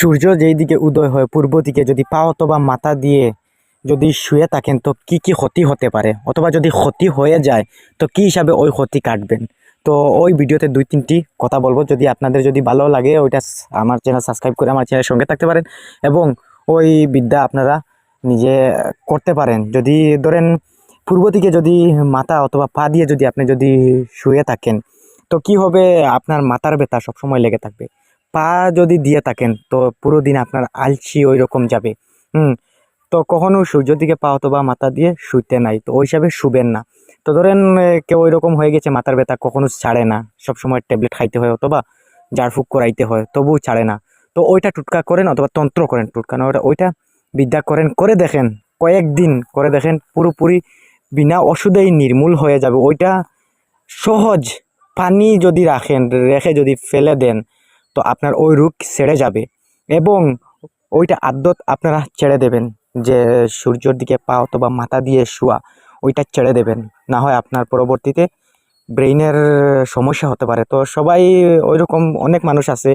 সূর্য যেই দিকে উদয় হয় পূর্ব দিকে যদি পা অথবা মাথা দিয়ে যদি শুয়ে থাকেন তো কি কি ক্ষতি হতে পারে, অথবা যদি ক্ষতি হয়ে যায় তো কি হিসাবে ওই ক্ষতি কাটবেন। তো ওই ভিডিওতে 2-3টি কথা বলবো। যদি আপনাদের যদি ভালো লাগে ওইটা আমার চ্যানেল সাবস্ক্রাইব করে আমার চ্যানেলের সঙ্গে থাকতে পারেন এবং ওই বিদ্যা আপনারা নিজে করতে পারেন। যদি ধরেন পূর্ব দিকে যদি মাথা অথবা পা দিয়ে যদি আপনি যদি শুয়ে থাকেন তো কি হবে, আপনার মাথার ব্যথা সবসময় লেগে থাকবে। পা যদি দিয়ে থাকেন তো পুরো দিন আপনার আলসি ওই রকম যাবে। হুম তো কখনো সূর্যের দিকে পা অথবা মাথা দিয়ে শুইতে নাই, তো ওই হিসাবে শুবেন না। তো ধরেন কেউ ওইরকম হয়ে গেছে মাথার ব্যথা কখনো ছাড়ে না, সবসময় ট্যাবলেট খাইতে হয় অথবা ঝাড়ফুঁক করাইতে হয় তবুও ছাড়ে না, তো ওইটা টুটকা করেন অথবা তন্ত্র করেন, টুটকা না ওইটা বিদ্যা করেন, করে দেখেন, কয়েকদিন করে দেখেন পুরোপুরি বিনা ওষুধেই নির্মূল হয়ে যাবে। ওইটা সহজ। পানি যদি রাখেন, রেখে যদি ফেলে দেন তো আপনার ওই রোগ সেরে যাবে। এবং ওইটা আদত আপনারা ছেড়ে দেবেন, যে সূর্যের দিকে পা অথবা মাথা দিয়ে শোয়া ওইটা ছেড়ে দেবেন, না হয় আপনার পরবর্তীতে ব্রেইনের সমস্যা হতে পারে। তো সবাই ওইরকম, অনেক মানুষ আছে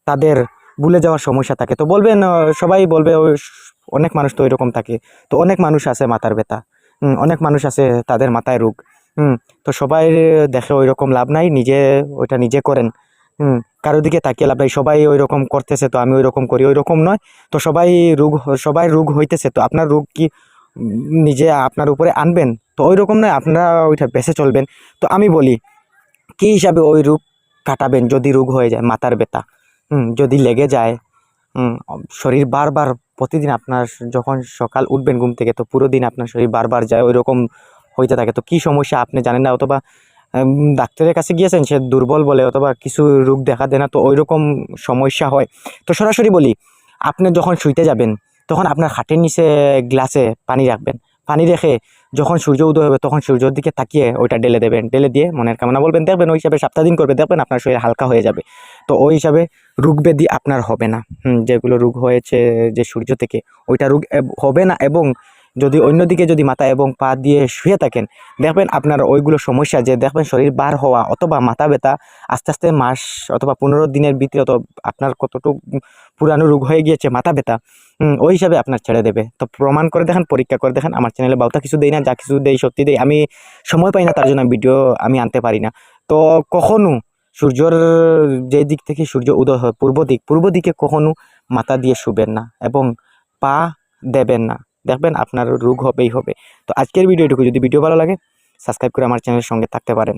তাদের ভুলে যাওয়ার সমস্যা থাকে, তো বলবেন সবাই বলবে অনেক মানুষ তো এরকম থাকে। তো অনেক মানুষ আছে মাথার ব্যথা, অনেক মানুষ আছে তাদের মাথায় রোগ। তো সবাই দেখে ওই রকম লাভ নাই, নিজে ওইটা নিজে করেন। কারো দিকে তাকিয়ে লাভ নাই, সবাই ওই রকম করতেছে তো আমি ওই রকম করি, ওই রকম নয়। তো সবাই রোগ হইতেছে, তো আপনার রোগ কি নিজে আপনার উপরে আনবেন? তো ওই রকম নয়, আপনারা ওইটা বেঁচে চলবেন। তো আমি বলি কি হিসাবে ওই রোগ কাটাবেন। যদি রোগ হয়ে যায় মাথার ব্যথা, যদি লেগে যায়, শরীর বারবার প্রতিদিন আপনার যখন সকাল উঠবেন ঘুম থেকে তো পুরো দিন আপনার শরীর বারবার যায় ওই রকম হইতে থাকে, তো কি সমস্যা আপনি জানেন না, অথবা ডাক্তারের কাছে গিয়েছেন সে দুর্বল বলে অথবা কিছু রোগ দেখা দেয় না, তো ওই রকম সমস্যা হয়। তো সরাসরি বলি, আপনি যখন শুইতে যাবেন তখন আপনার খাটের নিচে গ্লাসে পানি রাখবেন। পানি রেখে যখন সূর্য উদয় হবে তখন সূর্যের দিকে তাকিয়ে ওইটা ঢেলে দেবেন, ঢেলে দিয়ে মনের কামনা বলবেন, দেখবেন ওই হিসাবে সপ্তাহ দিন করবে, দেখবেন আপনার শরীর হালকা হয়ে যাবে। তো ওই হিসাবে রোগ ব্যাধি আপনার হবে না। যেগুলো রোগ হয়েছে যে সূর্য থেকে, ওইটা রোগ হবে না। এবং যদি অন্যদিকে যদি মাথা এবং পা দিয়ে শুয়ে থাকেন দেখবেন আপনার ওইগুলো সমস্যা, যে দেখবেন শরীর বার হওয়া অথবা মাথা ব্যথা আস্তে আস্তে মাস অথবা 15 দিনের ভিতরে, অত আপনার কতটুকু পুরানো রোগ হয়ে গিয়েছে মাথা ব্যথা, ওই হিসাবে আপনার ছেড়ে দেবে। তো প্রমাণ করে দেখেন, পরীক্ষা করে দেখেন। আমার চ্যানেলে বাউতা কিছু দেই না, যা কিছু দেই সত্যি দেই। আমি সময় পাই না, তার জন্য ভিডিও আমি আনতে পারি না। তো কখনো সূর্যর যে দিক থেকে সূর্য উদয় হয় পূর্ব দিকে কখনো মাথা দিয়ে শুবেন না এবং পা দেবেন না, দেখবেন আপনার রোগ হবেই হবে। তো আজকের ভিডিও এটুকু। যদি ভিডিও ভালো লাগে সাবস্ক্রাইব করে আমার চ্যানেলের সঙ্গে থাকতে পারেন।